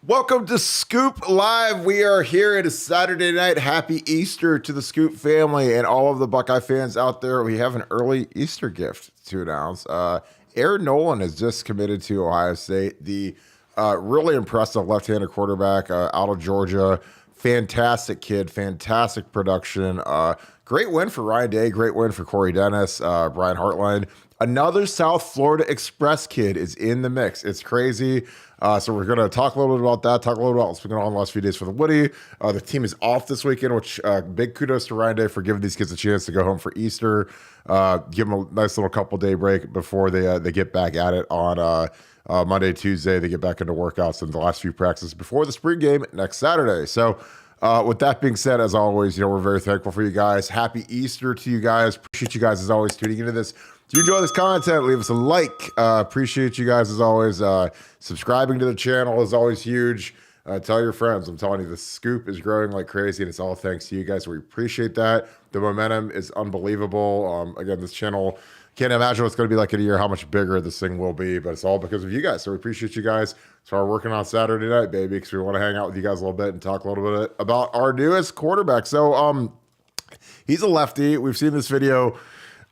Welcome to Scoop Live. We are here. It is Saturday night. Happy Easter to the Scoop family and all of the Buckeye fans out there. We have an early Easter gift to announce. Noland has just committed to Ohio State. The really impressive left-handed quarterback out of Georgia. Fantastic kid, fantastic production. Great win for Ryan Day. Great win for Corey Dennis, Brian Hartline. Another South Florida Express kid is in the mix. It's crazy. So we're going to talk a little bit about that, talk a little bit about what's been going on the last few days for the Woody. The team is off this weekend, which big kudos to Ryan Day for giving these kids a chance to go home for Easter. Give them a nice little couple-day break before they get back at it on Monday, Tuesday. They get back into workouts in the last few practices before the spring game next Saturday. So with that being said, as always, we're very thankful for you guys. Happy Easter to you guys. Appreciate you guys, as always, tuning into this. If you enjoy this content, leave us a like. Appreciate you guys, as always. Subscribing to the channel is always huge. Tell your friends. I'm telling you, the Scoop is growing like crazy, and it's all thanks to you guys. We appreciate that. The momentum is unbelievable. Again, this channel, can't imagine what's going to be like in a year, how much bigger this thing will be, but it's all because of you guys. So we appreciate you guys. So we're working on Saturday night, baby, because we want to hang out with you guys a little bit and talk a little bit about our newest quarterback. So he's a lefty. We've seen this video.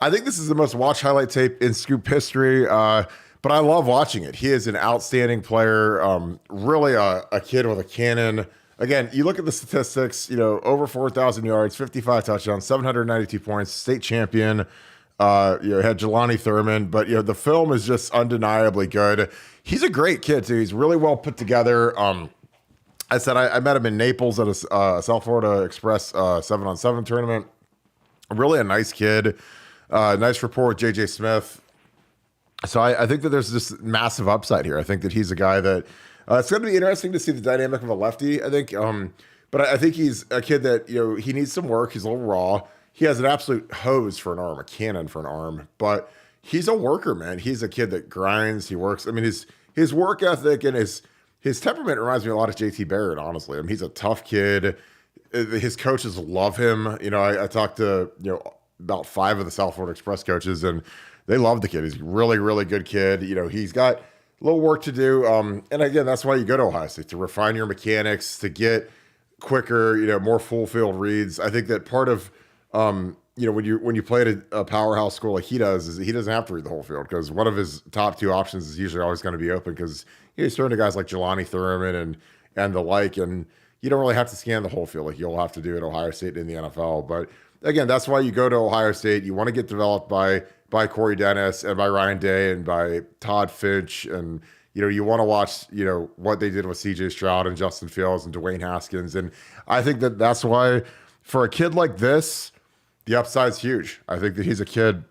I think this is the most watched highlight tape in Scoop history, but I love watching it. He is an outstanding player, really a kid with a cannon. Again, you look at the statistics, over 4,000 yards, 55 touchdowns, 792 points, state champion. Had Jelani Thurman, but the film is just undeniably good. He's a great kid too. He's really well put together. I said I met him in Naples at a South Florida Express 7-on-7 tournament. Really a nice kid. Nice rapport with JJ Smith. So I think that there's this massive upside here. I think that he's a guy that it's going to be interesting to see the dynamic of a lefty, I think. But I think he's a kid that, he needs some work. He's a little raw. He has an absolute hose for an arm, a cannon for an arm, but he's a worker, man. He's a kid that grinds. He works. I mean, his work ethic and his temperament reminds me a lot of JT Barrett, honestly. I mean, he's a tough kid. His coaches love him. I talked to, about 5 of the South Florida Express coaches, and they love the kid. He's a really, really good kid. He's got a little work to do. And again, that's why you go to Ohio State, to refine your mechanics, to get quicker, more full field reads. I think that part of, when you play at a powerhouse school like he does, is he doesn't have to read the whole field, because one of his top 2 options is usually always going to be open, because he's throwing to guys like Jelani Thurman and the like, and you don't really have to scan the whole field like you'll have to do at Ohio State in the NFL. But again, that's why you go to Ohio State. You want to get developed by Corey Dennis and by Ryan Day and by Todd Finch, and you want to watch what they did with CJ Stroud and Justin Fields and Dwayne Haskins, and I think that that's why for a kid like this, the upside's huge. I think that he's a kid.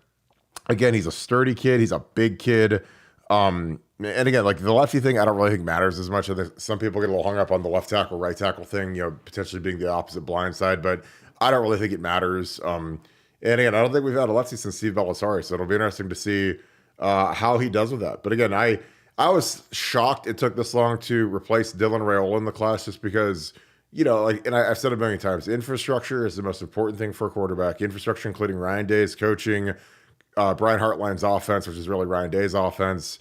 Again, he's a sturdy kid. He's a big kid. And again, like the lefty thing, I don't really think matters as much. I think some people get a little hung up on the left tackle, right tackle thing, potentially being the opposite blind side, but I don't really think it matters. And again, I don't think we've had a lefty since Steve Belisari, so it'll be interesting to see how he does with that. But again, I was shocked it took this long to replace Dylan Raiola in the class, just because, and I've said it a million times, infrastructure is the most important thing for a quarterback. Infrastructure, including Ryan Day's coaching, Brian Hartline's offense, which is really Ryan Day's offense,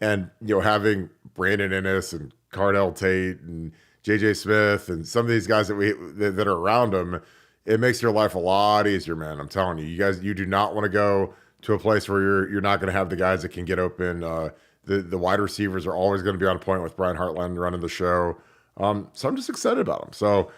and having Brandon Innes and Cardell Tate and JJ Smith and some of these guys that are around him. It makes your life a lot easier, man. I'm telling you, you do not want to go to a place where you're not going to have the guys that can get open. The wide receivers are always going to be on point with Brian Hartline running the show. So I'm just excited about him. So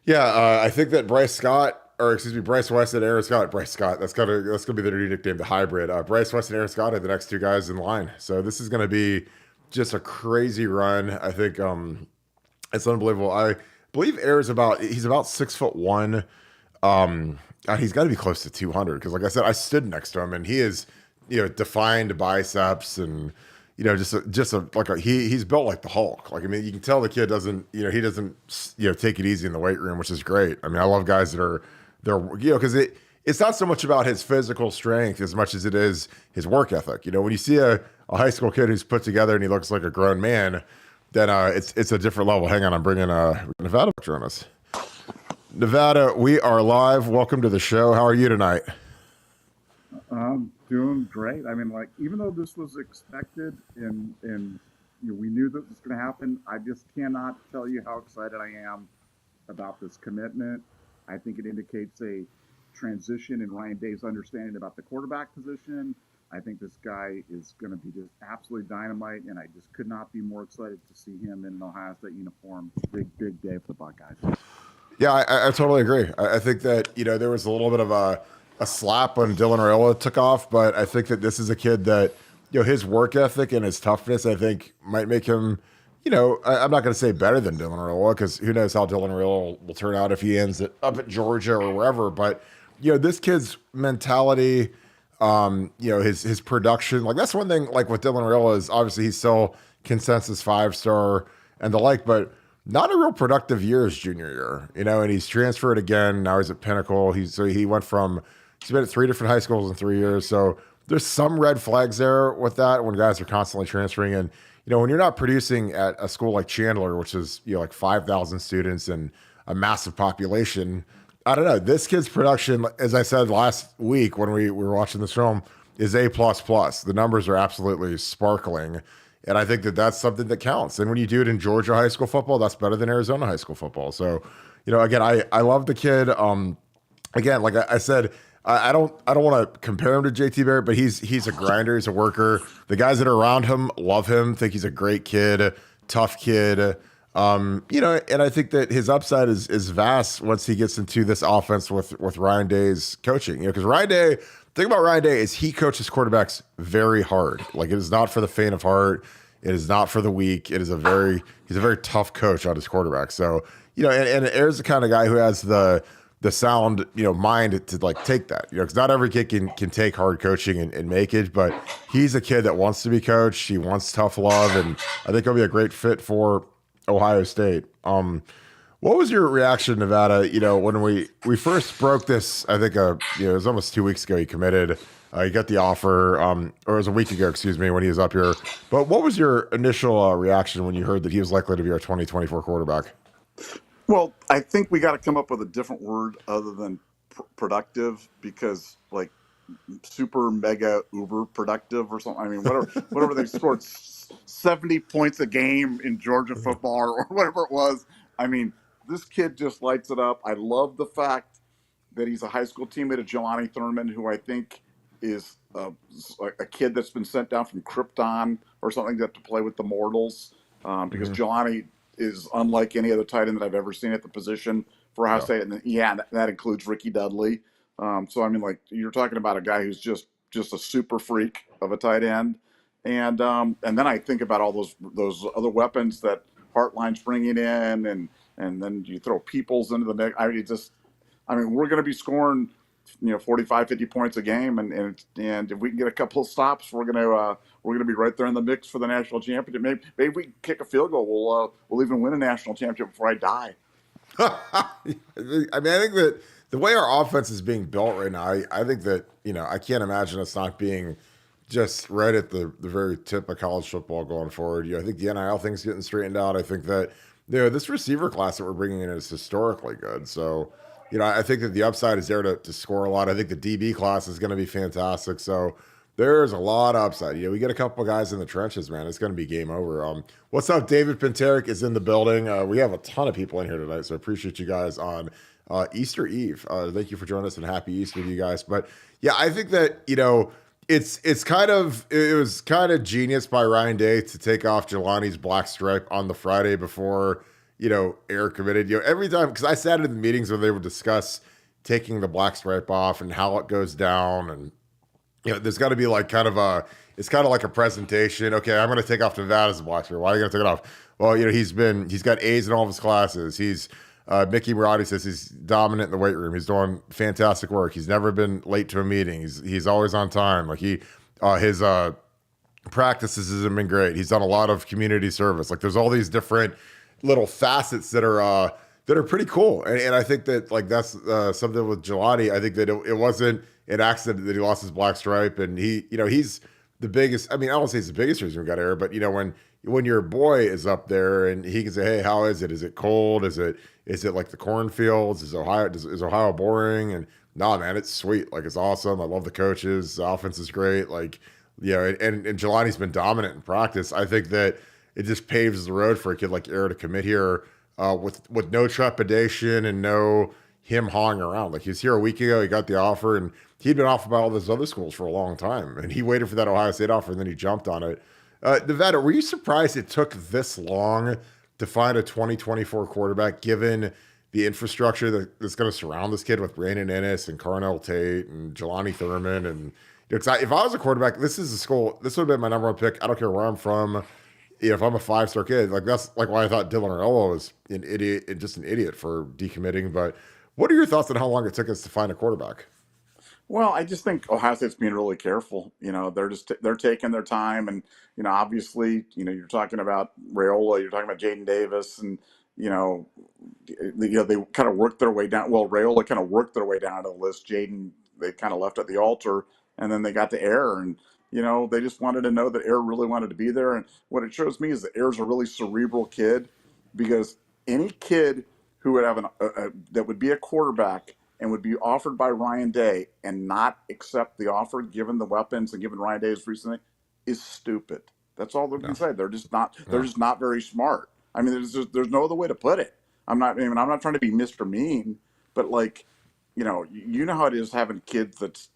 yeah, I think that Bryce West and Aaron Scott. Bryce Scott, that's gonna be their new nickname, the hybrid. Bryce West and Aaron Scott are the next 2 guys in line. So this is going to be just a crazy run. I think it's unbelievable. I believe he's about 6'1". He's got to be close to 200, because like I said, I stood next to him, and he is, defined biceps, and he's built like the Hulk. Like, I mean, you can tell the kid doesn't take it easy in the weight room, which is great. I mean, I love guys that because it's not so much about his physical strength as much as it is his work ethic. When you see a high school kid who's put together and he looks like a grown man, then it's a different level. Hang on, I'm bringing Nevada back on us. Nevada, we are live. Welcome to the show. How are you tonight? I'm doing great. I mean, even though this was expected in we knew that was going to happen. I just cannot tell you how excited I am about this commitment. I think it indicates a transition in Ryan Day's understanding about the quarterback position. I think this guy is going to be just absolutely dynamite, and I just could not be more excited to see him in an Ohio State uniform. Big day for the Buckeyes. Yeah, I totally agree. I think that, there was a little bit of a slap when Dylan Raiola took off, but I think that this is a kid that, his work ethic and his toughness, I think, might make him, I'm not going to say better than Dylan Raiola, because who knows how Dylan Raiola will turn out if he ends up at Georgia or wherever. But, this kid's mentality, his production, like that's one thing, like with Dylan Raiola is obviously he's still consensus 5-star and the like, but not a real productive year his junior year, and he's transferred again. Now he's at Pinnacle. He's been at 3 different high schools in 3 years. So there's some red flags there with that when guys are constantly transferring. And, when you're not producing at a school like Chandler, which is, like 5,000 students and a massive population, I don't know. This kid's production, as I said last week when we were watching this film, is A++. The numbers are absolutely sparkling. And I think that that's something that counts. And when you do it in Georgia high school football, that's better than Arizona high school football. So, again, I love the kid. Again, like I said, I don't want to compare him to JT Barrett, but he's a grinder, he's a worker. The guys that are around him love him, think he's a great kid, tough kid. And I think that his upside is vast once he gets into this offense with Ryan Day's coaching. Because Ryan Day, the thing about Ryan Day is he coaches quarterbacks very hard. Like, it is not for the faint of heart. It is not for the weak. He's a very tough coach on his quarterback. So, and Air's the kind of guy who has the sound, mind to like take that, because not every kid can take hard coaching and make it, but he's a kid that wants to be coached. He wants tough love. And I think he'll be a great fit for Ohio State. What was your reaction, Nevada? When we first broke this, I think it was almost 2 weeks ago. He committed. He got the offer, or it was a week ago, excuse me, when he was up here. But what was your initial reaction when you heard that he was likely to be our 2024 quarterback? Well, I think we got to come up with a different word other than productive, because like super mega uber productive or something. I mean, whatever they scored 70 points a game in Georgia football or whatever it was. I mean, this kid just lights it up. I love the fact that he's a high school teammate of Jelani Thurman, who I think is a kid that's been sent down from Krypton or something to play with the mortals, because Jelani is unlike any other tight end that I've ever seen at the position for Ohio State. And that includes Ricky Dudley. So, I mean, like, you're talking about a guy who's just a super freak of a tight end. And then I think about all those other weapons that Hartline's bringing in, and then you throw Peoples into the mix. We're going to be scoring, 45, 50 points a game, and if we can get a couple of stops, we're going to be right there in the mix for the national championship. Maybe we can kick a field goal. We'll even win a national championship before I die. I think that the way our offense is being built right now, I think that, I can't imagine us not being just right at the very tip of college football going forward. I think the NIL thing's getting straightened out. I think that, this receiver class that we're bringing in is historically good. So, I think that the upside is there to score a lot. I think the DB class is going to be fantastic. So there's a lot of upside. We get a couple of guys in the trenches, man. It's going to be game over. What's up? David Pinteric is in the building. We have a ton of people in here tonight, so I appreciate you guys on Easter Eve. Thank you for joining us, and happy Easter to you guys. But yeah, I think that, it was kind of genius by Ryan Day to take off Jelani's black stripe on the Friday before, Air committed. Every time, because I sat in the meetings where they would discuss taking the black stripe off and how it goes down, and there's got to be like it's kind of like a presentation. Okay, I'm going to take off Nevada's black stripe. Why are you going to take it off? Well, he's got A's in all of his classes. Mickey Marotti says he's dominant in the weight room. He's doing fantastic work. He's never been late to a meeting. He's always on time. Like his practices have been great. He's done a lot of community service. Like, there's all these different little facets that are pretty cool. And I think that, like, that's something with Jelani. I think that it wasn't an accident that he lost his black stripe, and he's the biggest. I mean, I don't say he's the biggest reason we got Air, but when your boy is up there and he can say, hey, how is it? Is it cold? Is it like the cornfields? Is Ohio boring? And nah, man, it's sweet. Like, it's awesome. I love the coaches. The offense is great. Like, and Jelani's been dominant in practice. I think that it just paves the road for a kid like Air to commit here with no trepidation and no him hawing around. Like he was here a week ago, he got the offer, and he'd been offered by all those other schools for a long time, and he waited for that Ohio State offer, and then he jumped on it. Nevada, were you surprised it took this long to find a 2024 quarterback, given the infrastructure that's going to surround this kid with Brandon Ennis and Carnell Tate and Jelani Thurman? And if I was a quarterback, this is a school. This would have been my number one pick. I don't care where I'm from. If I'm a 5-star kid, like that's like why I thought Dylan Raiola was an idiot, just an idiot for decommitting. But what are your thoughts on how long it took us to find a quarterback? Well, I just think Ohio State's being really careful. They're taking their time, and obviously, you're talking about Rayola, you're talking about Jaden Davis, and you know, they kind of worked their way down. Well, Rayola kind of worked their way down to the list. Jaden, they kind of left at the altar, and then they got to Air, and they just wanted to know that Air really wanted to be there. And what it shows me is that Air's a really cerebral kid, because any kid who would have that would be a quarterback and would be offered by Ryan Day and not accept the offer, given the weapons and given Ryan Day's recently, is stupid. That's all they can say. They're just not. They're just not very smart. I mean, there's no other way to put it. I'm not trying to be Mr. Mean, but like, how it is having kids that's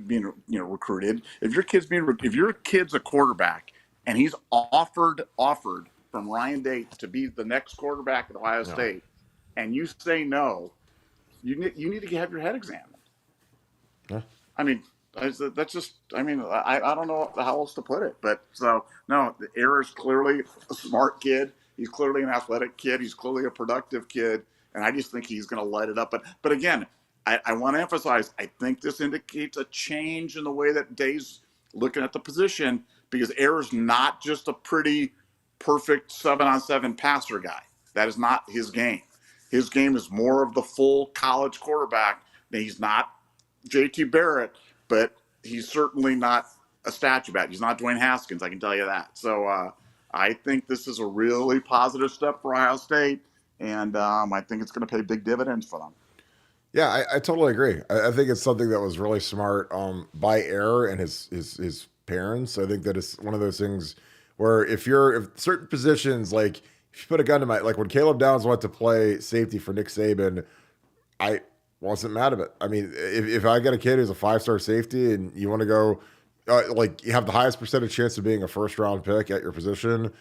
being recruited. If your kid's a quarterback and he's offered from Ryan Day to be the next quarterback at Ohio State, and you say no, you need to have your head examined. Yeah. I mean, that's just. I mean, I don't know how else to put it, but so no, the Air is clearly a smart kid. He's clearly an athletic kid. He's clearly a productive kid, and I just think he's going to light it up. But again, I want to emphasize, I think this indicates a change in the way that Day's looking at the position, because Air is not just a pretty perfect 7-on-7 passer guy. That is not his game. His game is more of the full college quarterback. Now, he's not JT Barrett, but he's certainly not a statue bat. He's not Dwayne Haskins, I can tell you that. So I think this is a really positive step for Ohio State, and I think it's going to pay big dividends for them. Yeah, I totally agree. I think it's something that was really smart by Air and his parents. I think that it's one of those things where if certain positions, like if you put a gun to my, like when Caleb Downs went to play safety for Nick Saban, I wasn't mad at it. I mean, if I got a kid who's a 5-star safety and you want to go, like you have the highest percentage chance of being a first-round pick at your position,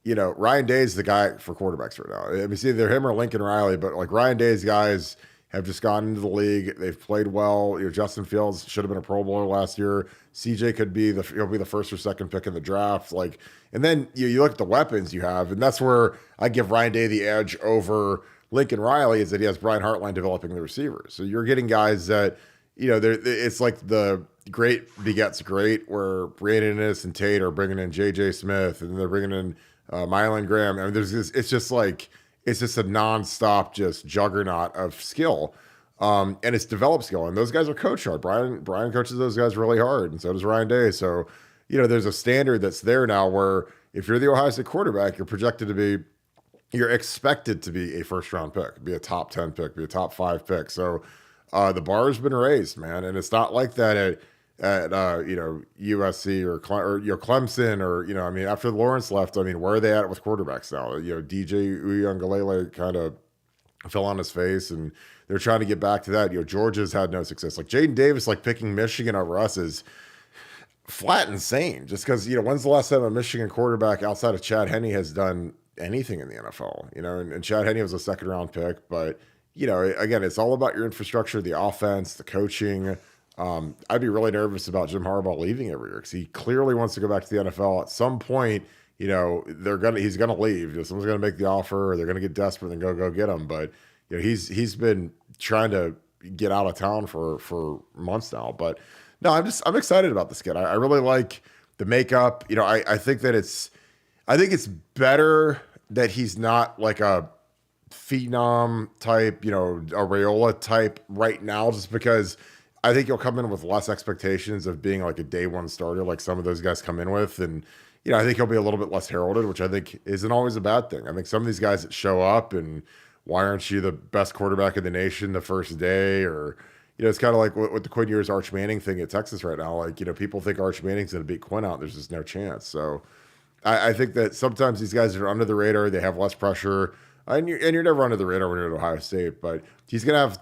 Ryan Day's the guy for quarterbacks right now. I mean, it's either him or Lincoln Riley, but like Ryan Day's guys have just gone into the league. They've played well. Justin Fields should have been a Pro Bowler last year. CJ could be he'll be the first or second pick in the draft. Like, and then you look at the weapons you have, and that's where I give Ryan Day the edge over Lincoln Riley, is that he has Brian Hartline developing the receivers. So you're getting guys that, it's like the great begets great, where Brandon Ennis and Tate are bringing in J.J. Smith, and they're bringing in Mylan Graham. I mean, it's just a nonstop just juggernaut of skill. And it's developed skill. And those guys are coached hard. Brian coaches those guys really hard, and so does Ryan Day. So, there's a standard that's there now where if you're the Ohio State quarterback, you're expected to be a first-round pick, be a top 10 pick, be a top 5 pick. So the bar has been raised, man. And it's not like that at USC or Clemson or, I mean, after Lawrence left, I mean, where are they at with quarterbacks now? DJ Uiagalelei kind of fell on his face, and they're trying to get back to that. Georgia's had no success. Like Jaden Davis, like picking Michigan over us is flat insane, just because, when's the last time a Michigan quarterback outside of Chad Henne has done anything in the NFL, and Chad Henne was a 2nd-round pick, but again, it's all about your infrastructure, the offense, the coaching. I'd be really nervous about Jim Harbaugh leaving every year, because he clearly wants to go back to the NFL at some point. He's gonna leave. Someone's gonna make the offer, or they're gonna get desperate and go get him. But he's been trying to get out of town for months now. But no, I'm excited about this kid. I really like the makeup. I think it's better that he's not like a phenom type, a Raiola type right now, just because I think he'll come in with less expectations of being like a day one starter, like some of those guys come in with. And, I think he'll be a little bit less heralded, which I think isn't always a bad thing. I think some of these guys that show up and why aren't you the best quarterback in the nation the first day? Or, it's kind of like what the Quinn Ewers Arch Manning thing at Texas right now. Like, people think Arch Manning's going to beat Quinn out. There's just no chance. So I think that sometimes these guys are under the radar. They have less pressure. And you're never under the radar when you're at Ohio State, but he's going to have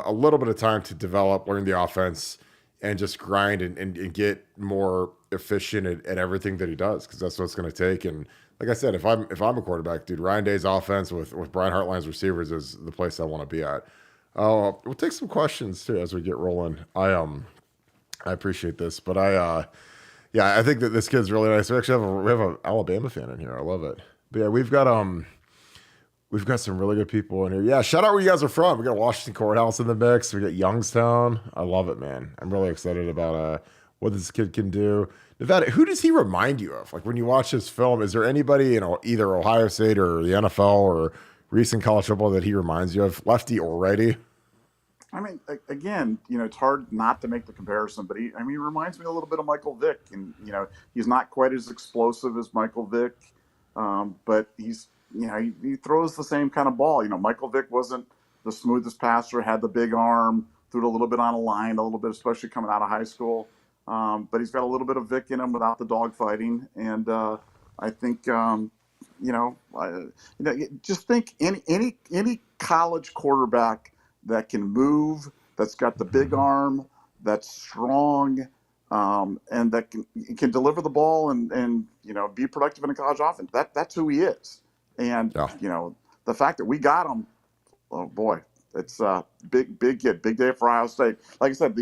a little bit of time to develop, learn the offense, and just grind and get more efficient at everything that he does, because that's what it's going to take. And like I said, if I'm a quarterback, dude, Ryan Day's offense with Brian Hartline's receivers is the place I want to be at. We'll take some questions too as we get rolling. I appreciate this, but yeah, I think that this kid's really nice. We actually have an Alabama fan in here. I love it. But yeah, we've got some really good people in here. Yeah, shout out where you guys are from. We got Washington Courthouse in the mix. We got Youngstown. I love it, man. I'm really excited about what this kid can do. Nevada, who does he remind you of? Like when you watch this film, is there anybody in either Ohio State or the NFL or recent college football that he reminds you of, lefty or righty? I mean, again, it's hard not to make the comparison, but he reminds me a little bit of Michael Vick, and he's not quite as explosive as Michael Vick, but he's he throws the same kind of ball. Michael Vick wasn't the smoothest passer, had the big arm, threw it a little bit on a line, a little bit, especially coming out of high school. But he's got a little bit of Vick in him without the dogfighting, and I think just think any college quarterback that can move, that's got the big arm, that's strong, and that can deliver the ball and be productive in a college offense. That's who he is. And the fact that we got him, oh boy, it's a big kid, big day for Ohio State. Like I said,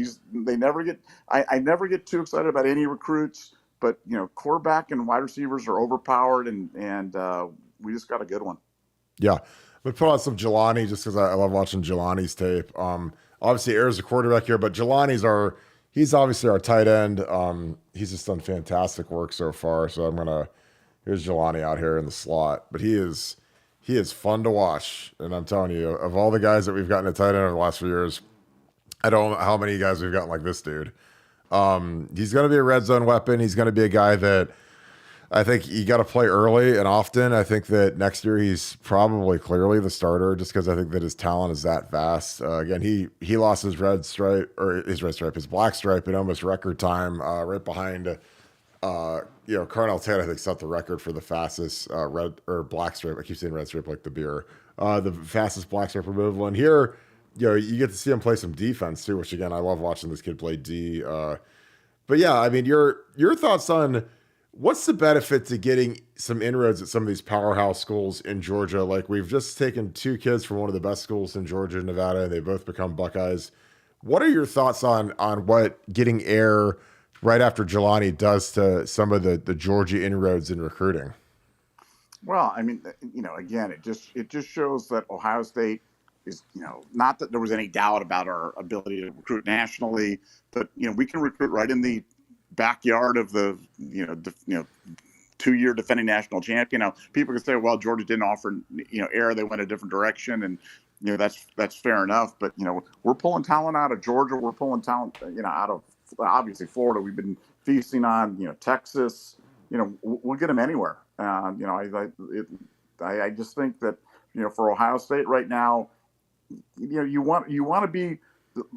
I never get too excited about any recruits, but quarterback and wide receivers are overpowered, and we just got a good one. Yeah. We put on some Jelani just because I love watching Jelani's tape. Obviously, Ayer's a quarterback here, but Jelani's he's obviously our tight end. He's just done fantastic work so far. So here's Jelani out here in the slot, but he is fun to watch. And I'm telling you, of all the guys that we've gotten a tight end over the last few years, I don't know how many guys we've gotten like this dude. He's going to be a red zone weapon. He's going to be a guy that I think you got to play early and often. I think that next year he's probably clearly the starter, just because I think that his talent is that vast. Again, he lost his black stripe in almost record time, right behind Carnell Tate. I think set the record for the fastest red or black stripe. I keep saying red stripe like the beer. The fastest black stripe removal. And here, you get to see him play some defense too, which again I love watching this kid play D. But yeah, I mean, your thoughts on what's the benefit to getting some inroads at some of these powerhouse schools in Georgia? Like, we've just taken two kids from one of the best schools in Georgia and Nevada, and they both become Buckeyes. What are your thoughts on what getting Ayer right after Jelani does to some of the Georgia inroads in recruiting? Well, I mean, again, it just shows that Ohio State is, not that there was any doubt about our ability to recruit nationally, but we can recruit right in the backyard of the 2-year defending national champion. People can say, well, Georgia didn't offer Ayer, they went a different direction, and that's fair enough. But we're pulling talent out of Georgia, we're pulling talent out of obviously Florida. We've been feasting on Texas. We'll get them anywhere. I just think that for Ohio State right now, you want to be.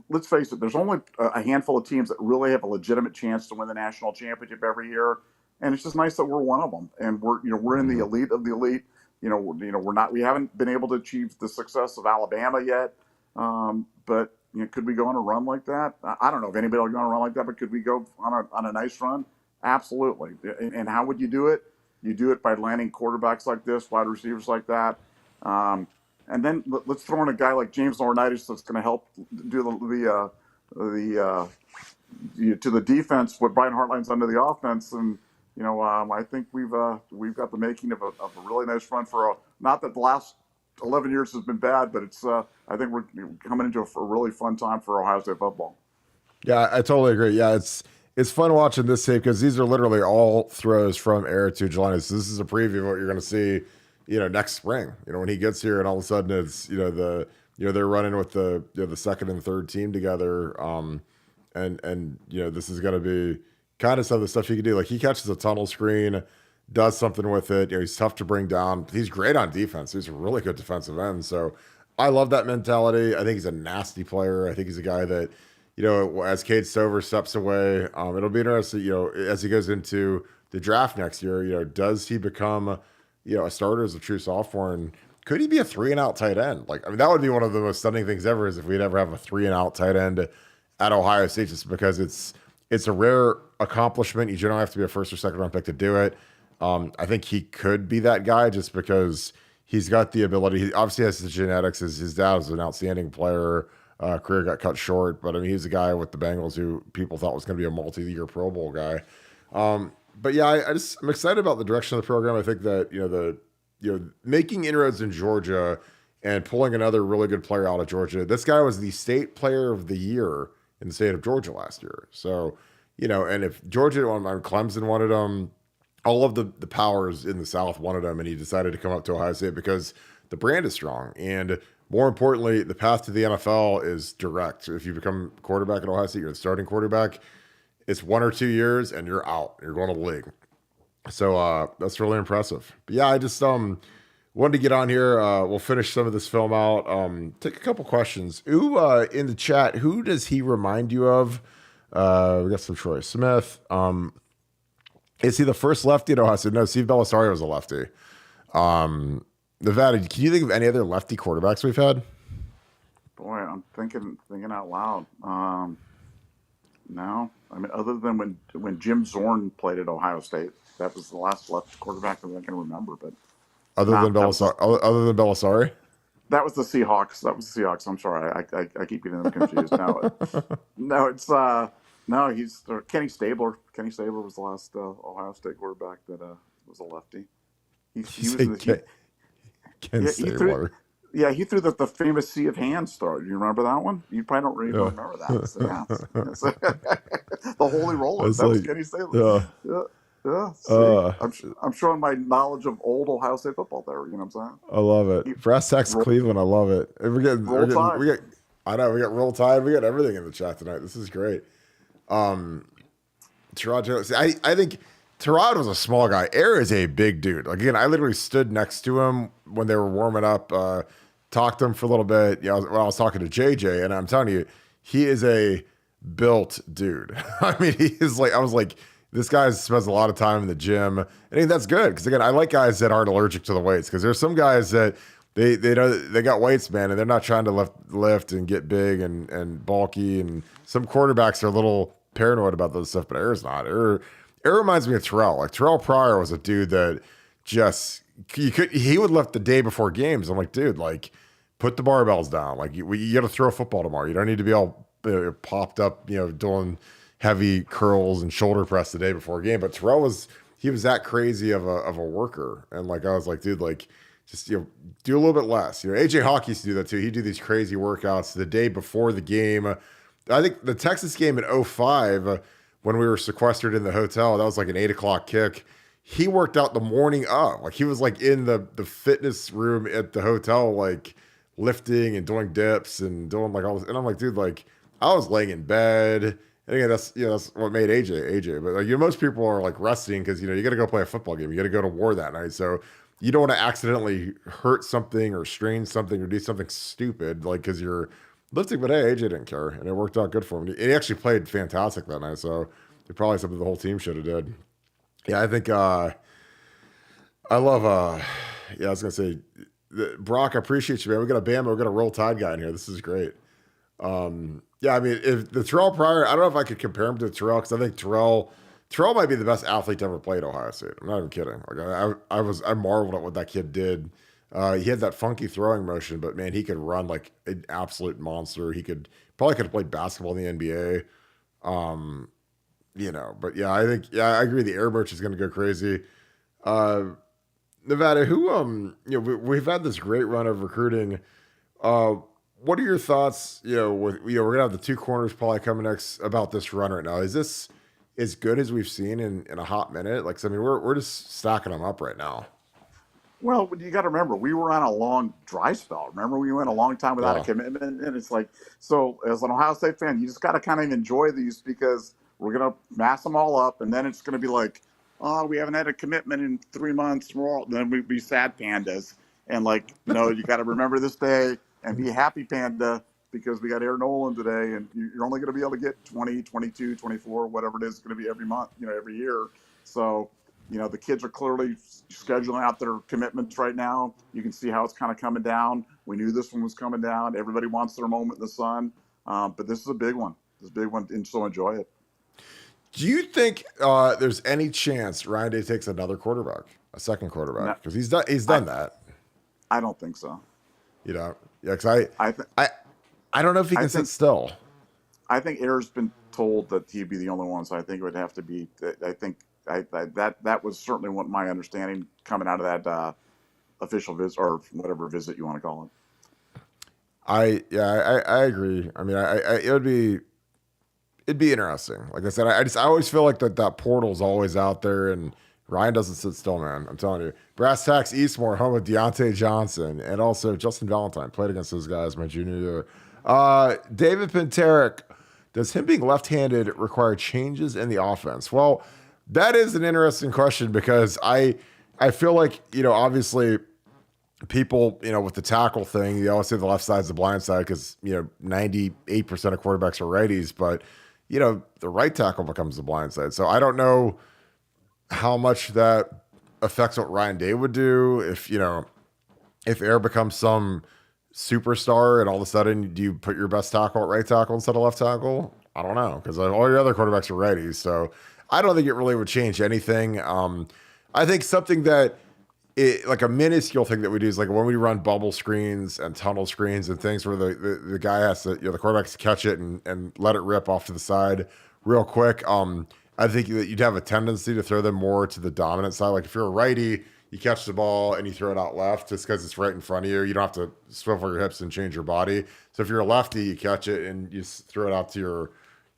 Let's face it, there's only a handful of teams that really have a legitimate chance to win the national championship every year, and it's just nice that we're one of them, and we're in the elite of the elite. We haven't been able to achieve the success of Alabama yet, but could we go on a run like that? I don't know if anybody will go on a run like that, but could we go on a nice run? Absolutely. And how would you do it? You do it by landing quarterbacks like this, wide receivers like that. And then let's throw in a guy like James Laurinaitis that's going to help do to the defense what Brian Hartline's done to the offense. And I think we've got the making of a really nice run for not that the last 11 years has been bad, but it's I think we're coming into a really fun time for Ohio State football. Yeah, I totally agree. Yeah, it's fun watching this tape because these are literally all throws from Ayer to Jelani. So this is a preview of what you're going to see next spring, when he gets here and all of a sudden it's, they're running with the second and third team together. And this is going to be kind of some of the stuff he can do. Like, he catches a tunnel screen, does something with it. He's tough to bring down. He's great on defense. He's a really good defensive end. So I love that mentality. I think he's a nasty player. I think he's a guy that, as Cade Stover steps away, it'll be interesting, as he goes into the draft next year, does he become, a starter as a true sophomore? And could he be a 3-and-out tight end? Like, I mean, that would be one of the most stunning things ever is if we'd ever have a 3-and-out tight end at Ohio State, just because it's a rare accomplishment. You generally have to be a first or second round pick to do it. I think he could be that guy just because he's got the ability. He obviously has the genetics. His dad was an outstanding player. Career got cut short, but I mean, he's a guy with the Bengals who people thought was going to be a multi-year Pro Bowl guy. But yeah, I'm excited about the direction of the program. I think that making inroads in Georgia and pulling another really good player out of Georgia. This guy was the state player of the year in the state of Georgia last year. So, and if Georgia, Clemson wanted him, all of the powers in the South wanted him, and he decided to come up to Ohio State because the brand is strong. And more importantly, the path to the NFL is direct. If you become quarterback at Ohio State, you're the starting quarterback. It's 1 or 2 years, and you're out. You're going to the league. So that's really impressive. But yeah, I just wanted to get on here. We'll finish some of this film out. Take a couple questions. Who in the chat, who does he remind you of? We got some Troy Smith. Is he the first lefty at Ohio State? No, Steve Belisario was a lefty. Nevada, can you think of any other lefty quarterbacks we've had? Boy, I'm thinking out loud. No, I mean, other than when Jim Zorn played at Ohio State, that was the last left quarterback that I can remember. But other than Belisari, that was the Seahawks. I'm sorry, I keep getting them confused. No, it's he's Kenny Stabler. Kenny Stabler was the last Ohio State quarterback that was a lefty. Ken Stabler. He threw the famous Sea of Hands start. Do you remember that one? You probably don't really remember that. So, the Holy Roller. That was Kenny Stabler. I'm showing my knowledge of old Ohio State football there. You know what I'm saying? I love it. Brass Tacks Cleveland. I love it. We got Roll Tide. We got everything in the chat tonight. This is great. Toronto. I think Terod was a small guy. Air is a big dude. Like, again, I literally stood next to him when they were warming up, talked to him for a little bit. I was talking to JJ, and I'm telling you, he is a built dude. I mean, he is like, I was like, this guy spends a lot of time in the gym. And I think that's good because, again, I like guys that aren't allergic to the weights because there's some guys that they know they got weights, man, and they're not trying to lift and get big and bulky. And some quarterbacks are a little paranoid about those stuff, but Air's not. Air reminds me of Terrell. Like, Terrell Pryor was a dude that just he would lift the day before games. I'm like, dude, like, put the barbells down. Like, you got to throw a football tomorrow. You don't need to be all popped up, doing heavy curls and shoulder press the day before a game. But Terrell was that crazy of a worker. And like, I was like, dude, like, just, do a little bit less. AJ Hawk used to do that too. He'd do these crazy workouts the day before the game. I think the Texas game in 2005, when we were sequestered in the hotel, that was like an 8:00 kick. He worked out the morning of. Like, he was like in the fitness room at the hotel, like lifting and doing dips and doing like all this. And I'm like, dude, like, I was laying in bed. And again, that's what made AJ. But like, most people are like resting because you got to go play a football game. You got to go to war that night. So you don't want to accidentally hurt something or strain something or do something stupid, like, because you're lifting. But hey, AJ didn't care, and it worked out good for him. And he actually played fantastic that night. So it's probably something the whole team should have did. Yeah, I think I love. I was gonna say, Brock, I appreciate you, man. We got a Bama, we got a Roll Tide guy in here. This is great. Yeah, I mean, if the Terrell Pryor, I don't know if I could compare him to Terrell because I think Terrell might be the best athlete to ever play at Ohio State. I'm not even kidding. Like, I marveled at what that kid did. He had that funky throwing motion, but man, he could run like an absolute monster. He probably could have played basketball in the NBA. But yeah, I agree. The air merch is going to go crazy. Nevada, who, we've had this great run of recruiting. What are your thoughts? We're gonna have the two corners probably coming next about this run right now. Is this as good as we've seen in a hot minute? Like, I mean, we're just stacking them up right now. Well, you got to remember, we were on a long dry spell. Remember, we went a long time without a commitment, and it's like, so as an Ohio State fan, you just got to kind of enjoy these because we're gonna mass them all up, and then it's gonna be like, oh, we haven't had a commitment in 3 months. Then we'd be sad pandas, and like, you got to remember this day. And be happy, Panda, because we got Air Noland today, and you're only going to be able to get 20, 22, 24, whatever it is going to be every month, every year. So The kids are clearly scheduling out their commitments right now. You can see how it's kind of coming down. We knew this one was coming down. Everybody wants their moment in the sun. But this is a big one. This is a big one, and so enjoy it. Do you think there's any chance Ryan Day takes another quarterback, a second quarterback? Because he's done that. I don't think so. Yeah, because I don't know if he can sit still. I think Air's been told that he'd be the only one, so I think it would have to be. I think that was certainly what my understanding coming out of that official visit or whatever visit you want to call it. I agree. I mean, it'd be interesting. Like I said, I always feel like that portal's always out there, and Ryan doesn't sit still, man. I'm telling you. Brass Tacks Eastmore, home of Deontay Johnson, and also Justin Valentine played against those guys my junior year. David Pinterick, does him being left-handed require changes in the offense? Well, that is an interesting question because I feel like, obviously people, with the tackle thing, you always say the left side's the blind side because, 98% of quarterbacks are righties, but, the right tackle becomes the blind side. So I don't know how much that affects what Ryan Day would do if Air becomes some superstar and all of a sudden do you put your best tackle at right tackle instead of left tackle? I don't know because all your other quarterbacks are righties. So I don't think it really would change anything. I think something that like a minuscule thing that we do is like when we run bubble screens and tunnel screens and things where the guy has to, the quarterback has to catch it and let it rip off to the side real quick. I think that you'd have a tendency to throw them more to the dominant side. Like if you're a righty, you catch the ball and you throw it out left just because it's right in front of you. You don't have to swivel your hips and change your body. So if you're a lefty, you catch it and you throw it out to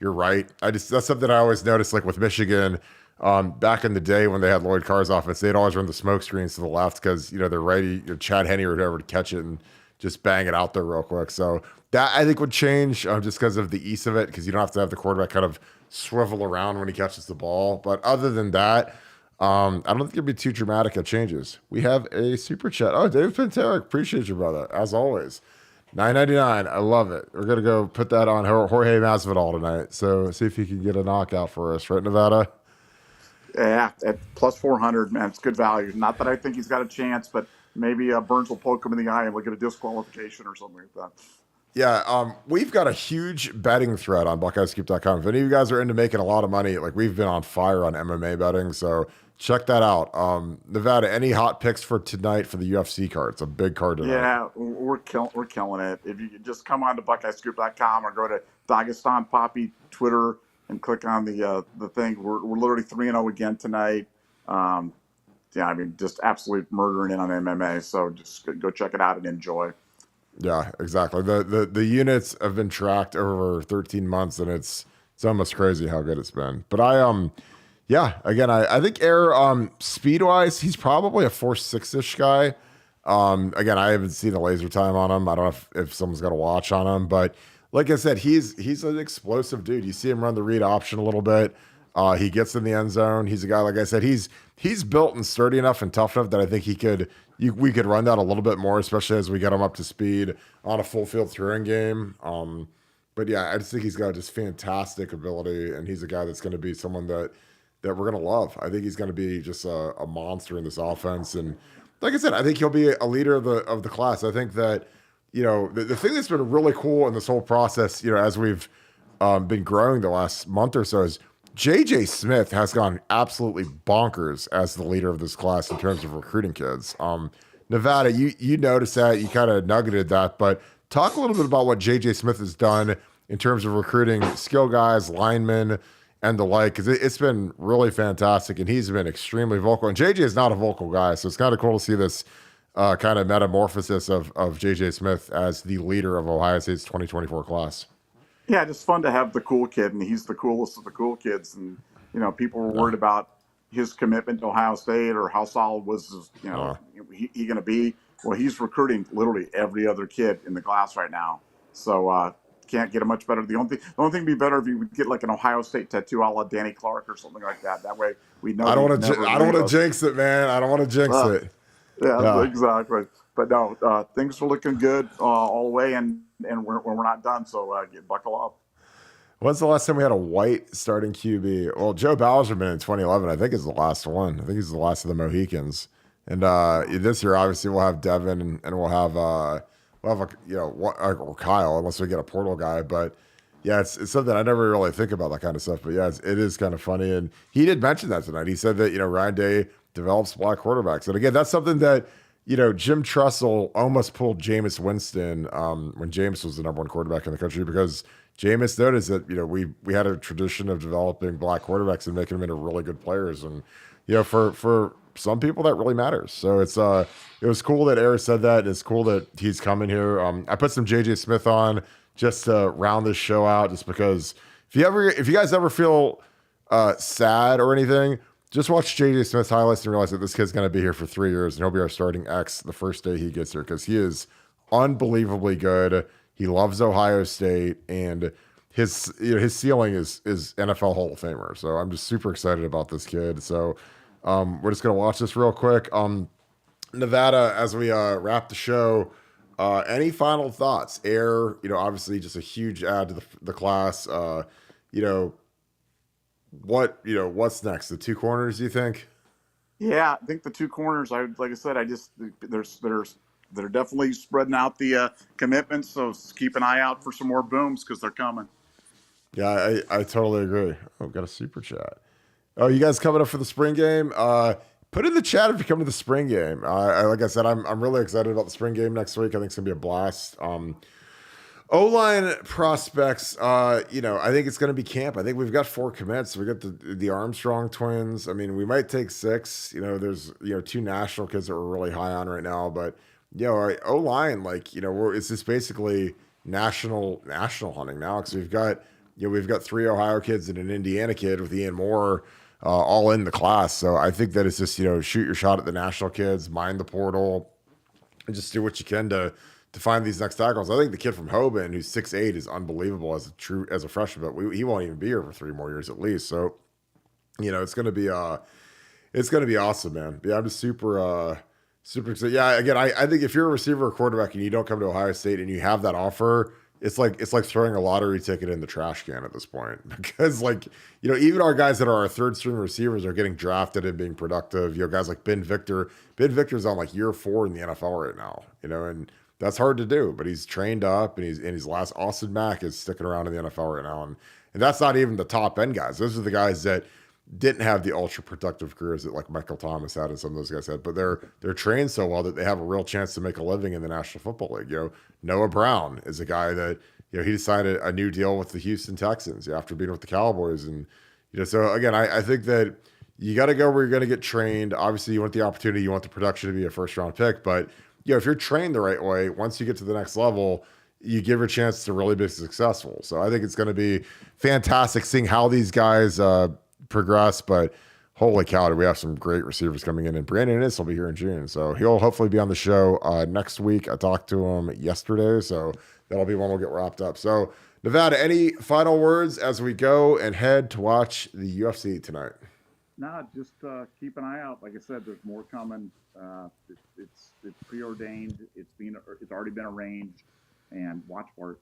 your right. That's something I always noticed, like with Michigan, back in the day when they had Lloyd Carr's offense, they'd always run the smoke screens to the left because, they're righty, Chad Henne or whatever to catch it and just bang it out there real quick. So that I think would change just because of the ease of it, because you don't have to have the quarterback kind of swivel around when he catches the ball. But other than that, I don't think it'd be too dramatic of changes. We have a super chat. Oh, David Pinterick, appreciate you, brother, as always. $9.99, I love it. We're gonna go put that on Jorge Masvidal tonight. So see if he can get a knockout for us, right, Nevada? Yeah, at plus 400, man, it's good value. Not that I think he's got a chance, but maybe Burns will poke him in the eye and we'll get a disqualification or something like that. Yeah, we've got a huge betting thread on BuckeyeScoop.com. If any of you guys are into making a lot of money, like we've been on fire on MMA betting, so check that out. Nevada, any hot picks for tonight for the UFC card? It's a big card tonight. Yeah, we're killing it. If you could just come on to BuckeyeScoop.com or go to Dagestan Poppy Twitter and click on the thing. We're literally 3-0 again tonight. Just absolute murdering it on MMA. So just go check it out and enjoy. Yeah, exactly. The units have been tracked over 13 months, and it's almost crazy how good it's been. But I think Air speed wise, he's probably a 4.6-ish guy. Again, I haven't seen the laser time on him. I don't know if someone's got a watch on him, but like I said, he's an explosive dude. You see him run the read option a little bit. He gets in the end zone. He's a guy, like I said, he's built and sturdy enough and tough enough that I think we could run that a little bit more, especially as we get him up to speed on a full field throwing game. But yeah, I just think he's got just fantastic ability, and he's a guy that's going to be someone that we're going to love. I think he's going to be just a monster in this offense. And like I said, I think he'll be a leader of the class. I think that, the thing that's been really cool in this whole process, as we've been growing the last month or so is JJ Smith has gone absolutely bonkers as the leader of this class in terms of recruiting kids. Nevada, you noticed that, you kind of nuggeted that, but talk a little bit about what JJ Smith has done in terms of recruiting skill guys, linemen, and the like, because it's been really fantastic, and he's been extremely vocal. And JJ is not a vocal guy, so it's kind of cool to see this kind of metamorphosis of JJ Smith as the leader of Ohio State's 2024 class. Yeah, just fun to have the cool kid, and he's the coolest of the cool kids. And people were worried about his commitment to Ohio State or how solid was his, he going to be. Well, he's recruiting literally every other kid in the class right now. So can't get a much better. The only thing would be better if you would get like an Ohio State tattoo, a la Danny Clark or something like that. That way we know. I don't want to jinx it, man. I don't want to jinx it. Yeah, exactly. But no, things are looking good all the way, and we're not done. So buckle up. When's the last time we had a white starting QB? Well, Joe Bauerman in 2011, I think, is the last one. I think he's the last of the Mohicans. And this year, obviously, we'll have Devin and we'll have a, or Kyle, unless we get a portal guy. But yeah, it's something I never really think about, that kind of stuff. But yeah, it is kind of funny. And he did mention that tonight. He said that, Ryan Day develops black quarterbacks. And again, that's something that, Jim Tressel almost pulled Jameis Winston when Jameis was the number one quarterback in the country, because Jameis noticed that, we had a tradition of developing black quarterbacks and making them into really good players. And, for some people that really matters. So it was cool that Eric said that. It's cool that he's coming here. I put some JJ Smith on just to round this show out, just because if you guys ever feel sad or anything, just watch JJ Smith's highlights and realize that this kid's going to be here for 3 years and he'll be our starting X the first day he gets here, because he is unbelievably good. He loves Ohio State, and his ceiling is NFL Hall of Famer. So I'm just super excited about this kid. So we're just going to watch this real quick. Nevada, as we wrap the show, any final thoughts? Obviously just a huge add to the class. What's next? The two corners, you think? Yeah, I think the two corners. Like I said, they're definitely spreading out the commitments. So keep an eye out for some more booms, because they're coming. Yeah, I totally agree. Oh, got a super chat. Oh, you guys coming up for the spring game? Put in the chat if you come to the spring game. Like I said, I'm really excited about the spring game next week. I think it's gonna be a blast. O-line prospects, I think it's going to be camp. I think we've got 4 commits. We got the Armstrong twins. I mean, we might take 6. There's 2 national kids that we're really high on right now. But our O-line, it's just basically national hunting now, because we've got 3 Ohio kids and an Indiana kid with Ian Moore all in the class. So I think that it's just shoot your shot at the national kids, mine the portal, and just do what you can to find these next tackles. I think the kid from Hoban, who's 6'8", is unbelievable as a freshman, but he won't even be here for 3 more years at least. So, it's gonna be awesome, man. But yeah, I'm just super excited. Yeah, again, I think if you're a receiver or quarterback and you don't come to Ohio State and you have that offer, it's like throwing a lottery ticket in the trash can at this point, because even our guys that are our third string receivers are getting drafted and being productive. Guys like Ben Victor. Ben Victor's on year 4 in the NFL right now. And that's hard to do, but he's trained up, and he's last. Austin Mack is sticking around in the NFL right now, and that's not even the top end guys. Those are the guys that didn't have the ultra productive careers that Michael Thomas had and some of those guys had, but they're trained so well that they have a real chance to make a living in the National Football League. Noah Brown is a guy that he decided a new deal with the Houston Texans after being with the Cowboys, and so again, I think that you got to go where you're going to get trained. Obviously, you want the opportunity, you want the production to be a first round pick, but if you're trained the right way, once you get to the next level, you give your chance to really be successful. So I think it's going to be fantastic seeing how these guys progress. But holy cow, do we have some great receivers coming in. And Brandon Innes will be here in June. So he'll hopefully be on the show next week. I talked to him yesterday, so that'll be when we'll get wrapped up. So Nevada, any final words as we go and head to watch the UFC tonight? No, just keep an eye out. Like I said, there's more coming. It's preordained. It's already been arranged, and watch for it.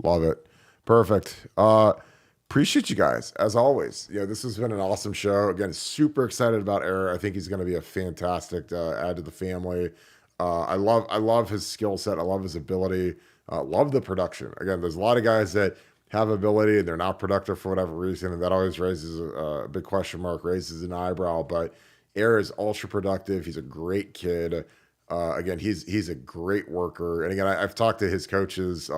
Love it. Perfect. Appreciate you guys as always. This has been an awesome show. Again, super excited about Eric. I think he's going to be a fantastic add to the family. I love his skill set. I love his ability. Love the production. Again, there's a lot of guys that have ability and they're not productive for whatever reason, and that always raises a big question mark, raises an eyebrow. But Air is ultra productive. He's a great kid. Again, he's a great worker. And again, I've talked to his coaches.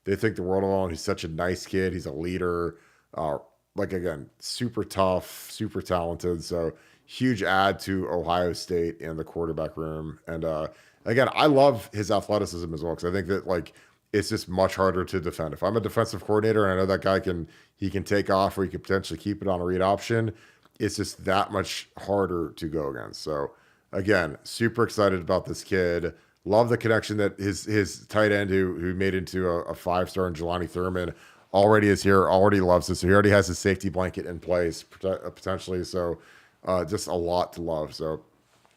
They think the world of him. He's such a nice kid. He's a leader. Again, super tough, super talented. So huge add to Ohio State in the quarterback room. And again, I love his athleticism as well, because I think that it's just much harder to defend. If I'm a defensive coordinator and I know that guy can take off, or he could potentially keep it on a read option, it's just that much harder to go against. So again, super excited about this kid. Love the connection that his tight end who made into a 5-star in Jelani Thurman already is here, already loves it. So he already has his safety blanket in place potentially. So just a lot to love. So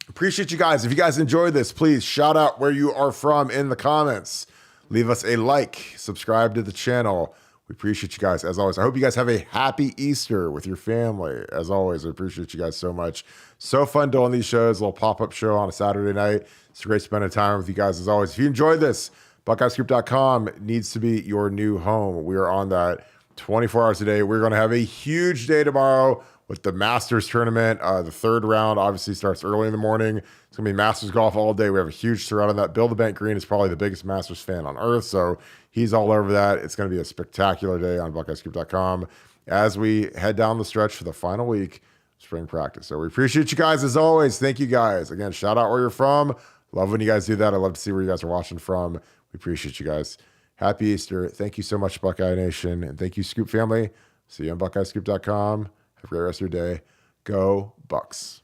appreciate you guys. If you guys enjoyed this, please shout out where you are from in the comments. leave us a like, subscribe to the channel. We appreciate you guys, as always. I hope you guys have a happy Easter with your family. As always, I appreciate you guys so much. So fun doing these shows, a little pop-up show on a Saturday night. It's great spending time with you guys, as always. If you enjoyed this, BuckeyeScoop.com needs to be your new home. We are on that 24 hours a day. We're going to have a huge day tomorrow with the Masters tournament. The third round obviously starts early in the morning. It's going to be Masters golf all day. We have a huge surround on that. Bill the Bank Green is probably the biggest Masters fan on earth, so he's all over that. It's going to be a spectacular day on BuckeyeScoop.com as we head down the stretch for the final week of spring practice. So we appreciate you guys as always. Thank you guys. Again, shout out where you're from. Love when you guys do that. I love to see where you guys are watching from. We appreciate you guys. Happy Easter. Thank you so much, Buckeye Nation. And thank you, Scoop family. See you on BuckeyeScoop.com. Have a great rest of your day. Go Bucks.